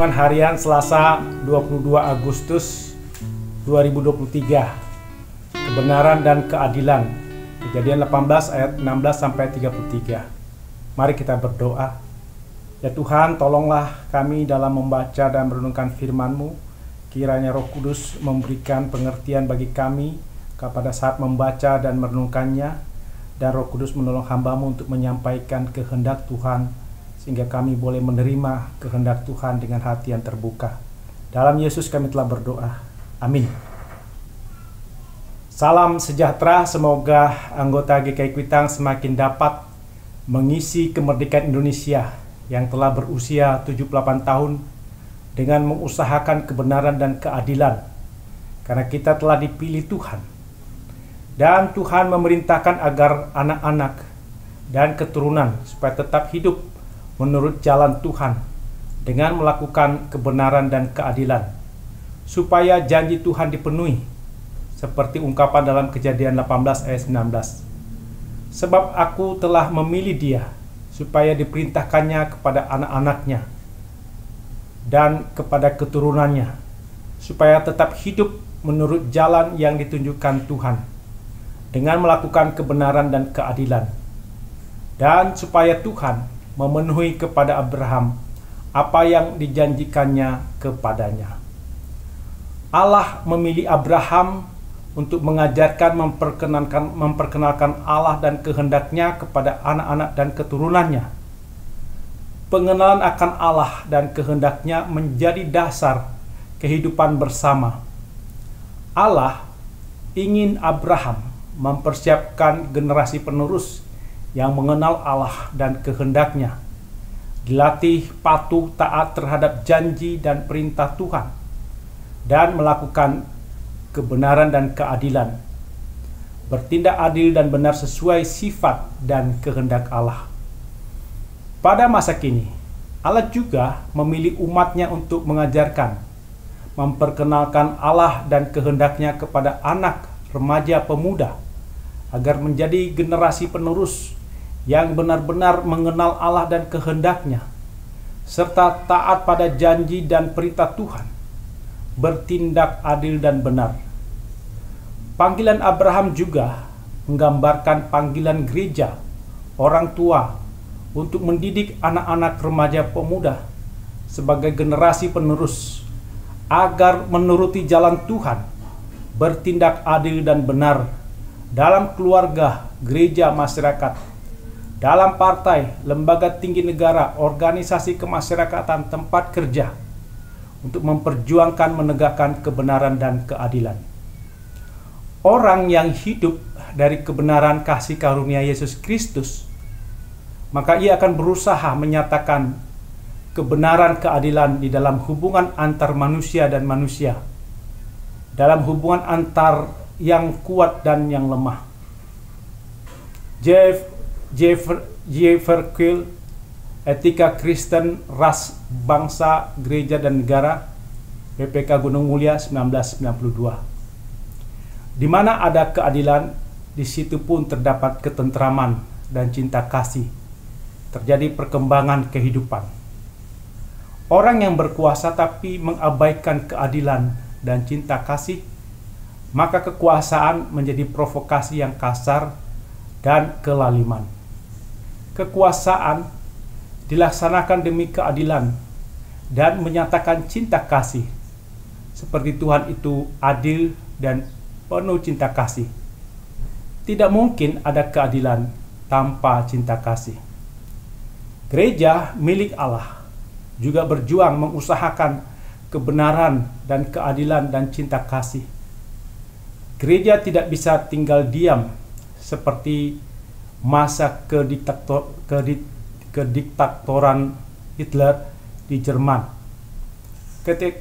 Renungan Harian Selasa 22 Agustus 2023. Kebenaran dan keadilan. Kejadian 18 ayat 16-33. Mari kita berdoa. Ya Tuhan, tolonglah kami dalam membaca dan merenungkan firman-Mu. Kiranya Roh Kudus memberikan pengertian bagi kami pada saat membaca dan merenungkannya, dan Roh Kudus menolong hamba-Mu untuk menyampaikan kehendak Tuhan, sehingga kami boleh menerima kehendak Tuhan dengan hati yang terbuka. Dalam Yesus kami telah berdoa. Amin. Salam sejahtera, semoga anggota GKI Kuitang semakin dapat mengisi kemerdekaan Indonesia yang telah berusia 78 tahun dengan mengusahakan kebenaran dan keadilan, karena kita telah dipilih Tuhan. Dan Tuhan memerintahkan agar anak-anak dan keturunan supaya tetap hidup menurut jalan Tuhan dengan melakukan kebenaran dan keadilan, supaya janji Tuhan dipenuhi, seperti ungkapan dalam Kejadian 18 ayat 19. Sebab aku telah memilih dia, supaya diperintahkannya kepada anak-anaknya dan kepada keturunannya, supaya tetap hidup menurut jalan yang ditunjukkan Tuhan, dengan melakukan kebenaran dan keadilan, dan supaya Tuhan memenuhi kepada Abraham apa yang dijanjikannya kepadanya. Allah memilih Abraham untuk mengajarkan, memperkenalkan Allah dan kehendaknya kepada anak-anak dan keturunannya. Pengenalan akan Allah dan kehendaknya menjadi dasar kehidupan bersama. Allah ingin Abraham mempersiapkan generasi penerus yang mengenal Allah dan kehendaknya, dilatih patuh taat terhadap janji dan perintah Tuhan, dan melakukan kebenaran dan keadilan, bertindak adil dan benar sesuai sifat dan kehendak Allah. Pada masa kini, Allah juga memilih umatnya untuk mengajarkan, memperkenalkan Allah dan kehendaknya kepada anak, remaja, pemuda, agar menjadi generasi penerus yang benar-benar mengenal Allah dan kehendaknya, serta taat pada janji dan perintah Tuhan, bertindak adil dan benar. Panggilan Abraham juga menggambarkan panggilan gereja, orang tua, untuk mendidik anak-anak, remaja, pemuda sebagai generasi penerus, agar menuruti jalan Tuhan, bertindak adil dan benar dalam keluarga, gereja, masyarakat, dalam partai, lembaga tinggi negara, organisasi kemasyarakatan, tempat kerja, untuk memperjuangkan menegakkan kebenaran dan keadilan. Orang yang hidup dari kebenaran kasih karunia Yesus Kristus, maka ia akan berusaha menyatakan kebenaran keadilan di dalam hubungan antar manusia dan manusia, dalam hubungan antar yang kuat dan yang lemah. J. Verkuil, Etika Kristen, Ras, Bangsa, Gereja dan Negara, PPK Gunung Mulia 1992. Di mana ada keadilan, di situ pun terdapat ketentraman dan cinta kasih. Terjadi perkembangan kehidupan. Orang yang berkuasa tapi mengabaikan keadilan dan cinta kasih, maka kekuasaan menjadi provokasi yang kasar dan kelaliman. Kekuasaan dilaksanakan demi keadilan dan menyatakan cinta kasih, seperti Tuhan itu adil dan penuh cinta kasih. Tidak mungkin ada keadilan tanpa cinta kasih. Gereja milik Allah juga berjuang mengusahakan kebenaran dan keadilan dan cinta kasih. Gereja tidak bisa tinggal diam seperti masa kediktatoran Hitler di Jerman.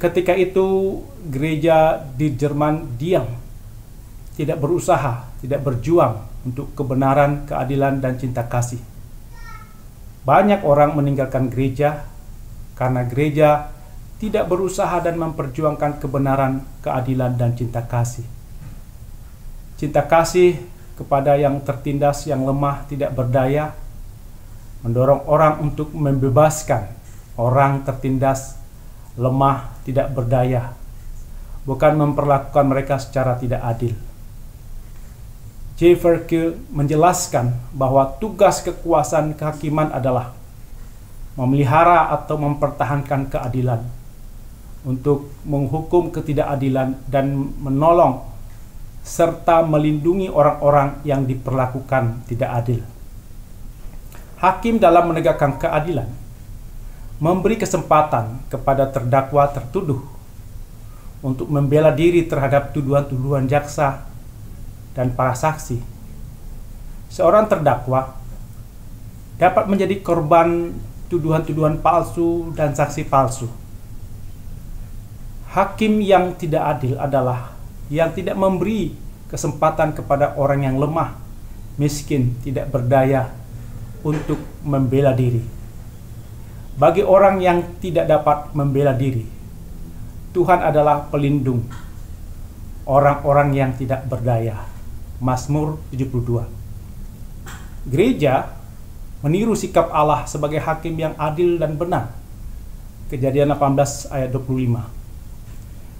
Ketika itu gereja di Jerman diam, tidak berusaha, tidak berjuang untuk kebenaran, keadilan, dan cinta kasih. Banyak orang meninggalkan gereja karena gereja tidak berusaha dan memperjuangkan kebenaran, keadilan, dan cinta kasih. Cinta kasih kepada yang tertindas, yang lemah, tidak berdaya, mendorong orang untuk membebaskan orang tertindas lemah, tidak berdaya, bukan memperlakukan mereka secara tidak adil. J. Verkil menjelaskan bahwa tugas kekuasaan kehakiman adalah memelihara atau mempertahankan keadilan, untuk menghukum ketidakadilan dan menolong serta melindungi orang-orang yang diperlakukan tidak adil. Hakim dalam menegakkan keadilan memberi kesempatan kepada terdakwa tertuduh untuk membela diri terhadap tuduhan-tuduhan jaksa dan para saksi. Seorang terdakwa dapat menjadi korban tuduhan-tuduhan palsu dan saksi palsu. Hakim yang tidak adil adalah yang tidak memberi kesempatan kepada orang yang lemah, miskin, tidak berdaya untuk membela diri. Bagi orang yang tidak dapat membela diri, Tuhan adalah pelindung orang-orang yang tidak berdaya. Mazmur 72. Gereja meniru sikap Allah sebagai hakim yang adil dan benar. Kejadian 18 ayat 25.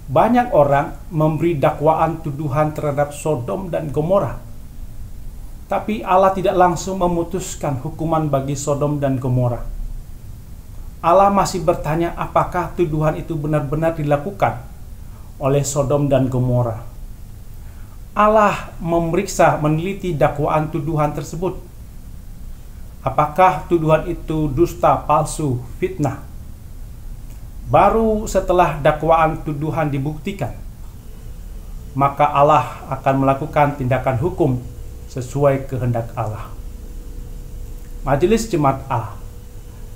Banyak orang memberi dakwaan tuduhan terhadap Sodom dan Gomora, tapi Allah tidak langsung memutuskan hukuman bagi Sodom dan Gomora. Allah masih bertanya apakah tuduhan itu benar-benar dilakukan oleh Sodom dan Gomora. Allah memeriksa, meneliti dakwaan tuduhan tersebut. Apakah tuduhan itu dusta, palsu, fitnah? Baru setelah dakwaan tuduhan dibuktikan, maka Allah akan melakukan tindakan hukum sesuai kehendak Allah. Majelis Jemaat A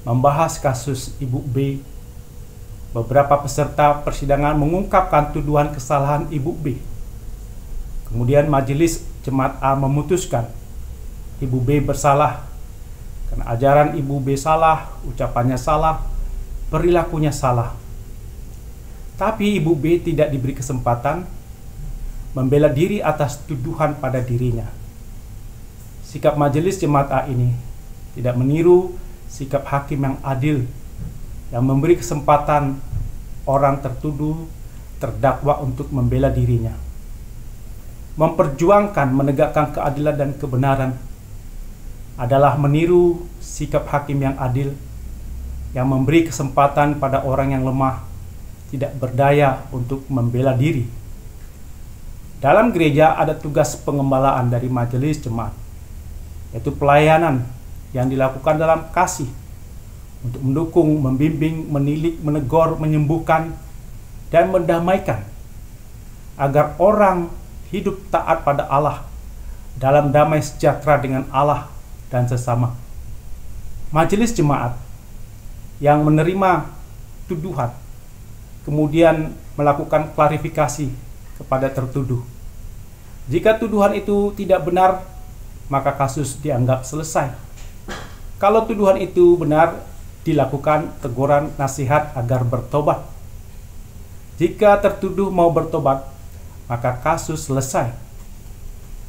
membahas kasus Ibu B. Beberapa peserta persidangan mengungkapkan tuduhan kesalahan Ibu B. Kemudian Majelis Jemaat A memutuskan Ibu B bersalah karena ajaran Ibu B salah, ucapannya salah, perilakunya salah. Tapi Ibu B tidak diberi kesempatan membela diri atas tuduhan pada dirinya. Sikap Majelis Jemaat A ini tidak meniru sikap hakim yang adil, yang memberi kesempatan orang tertuduh, terdakwa untuk membela dirinya. Memperjuangkan, menegakkan keadilan dan kebenaran adalah meniru sikap hakim yang adil, yang memberi kesempatan pada orang yang lemah, tidak berdaya untuk membela diri. Dalam gereja ada tugas pengembalaan dari majelis jemaat, yaitu pelayanan yang dilakukan dalam kasih untuk mendukung, membimbing, menilik, menegur, menyembuhkan, dan mendamaikan agar orang hidup taat pada Allah dalam damai sejahtera dengan Allah dan sesama. Majelis jemaat yang menerima tuduhan kemudian melakukan klarifikasi kepada tertuduh. Jika tuduhan itu tidak benar, maka kasus dianggap selesai. Kalau tuduhan itu benar, dilakukan teguran nasihat agar bertobat. Jika tertuduh mau bertobat, maka kasus selesai.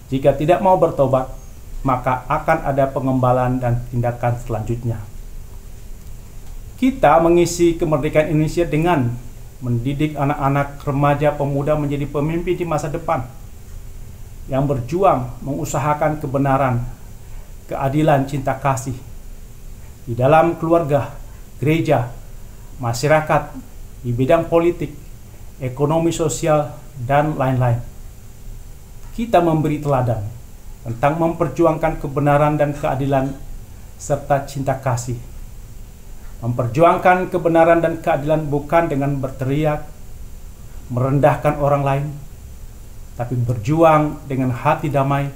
Jika tidak mau bertobat, maka akan ada pengembalaan dan tindakan selanjutnya. Kita mengisi kemerdekaan Indonesia dengan mendidik anak-anak, remaja, pemuda menjadi pemimpin di masa depan yang berjuang mengusahakan kebenaran, keadilan, cinta kasih di dalam keluarga, gereja, masyarakat, di bidang politik, ekonomi sosial, dan lain-lain. Kita memberi teladan tentang memperjuangkan kebenaran dan keadilan serta cinta kasih. Memperjuangkan kebenaran dan keadilan bukan dengan berteriak, merendahkan orang lain, tapi berjuang dengan hati damai,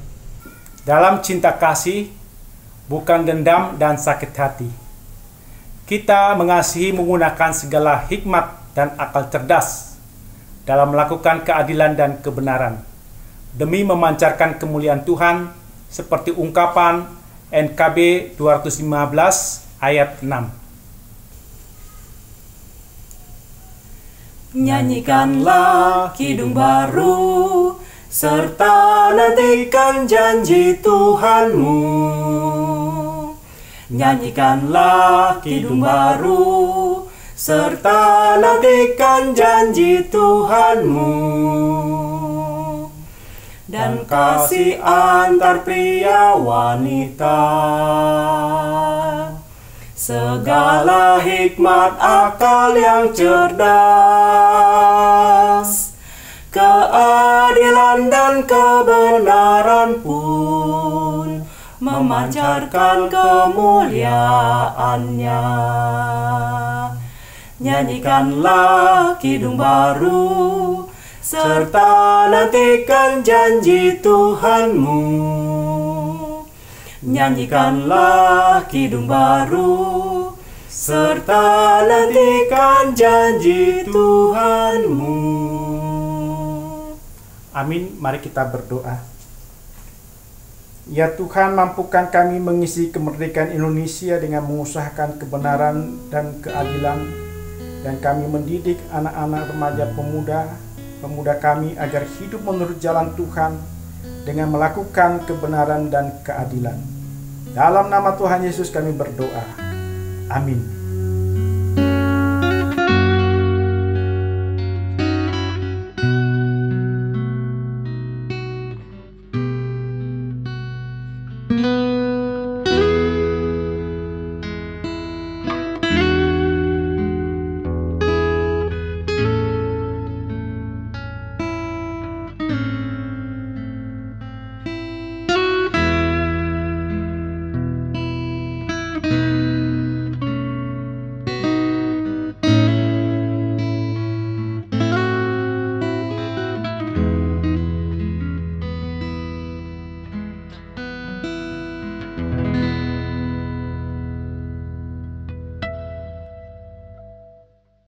dalam cinta kasih, bukan dendam dan sakit hati. Kita mengasihi menggunakan segala hikmat dan akal cerdas dalam melakukan keadilan dan kebenaran, demi memancarkan kemuliaan Tuhan, seperti ungkapan NKB 215 ayat 6. Nyanyikanlah kidung baru, serta nantikan janji Tuhanmu. Nyanyikanlah kidung baru, serta nantikan janji Tuhanmu. Dan kasih antar pria wanita, segala hikmat akal yang cerdas, keadilan dan kebenaran pun memancarkan kemuliaannya. Nyanyikanlah kidung baru, serta nantikan janji Tuhanmu. Nyanyikanlah kidung baru, serta nantikan janji Tuhanmu. Amin. Mari kita berdoa. Ya Tuhan, mampukan kami mengisi kemerdekaan Indonesia dengan mengusahakan kebenaran dan keadilan, dan kami mendidik anak-anak, remaja, pemuda kami agar hidup menurut jalan Tuhan dengan melakukan kebenaran dan keadilan. Dalam nama Tuhan Yesus kami berdoa. Amin.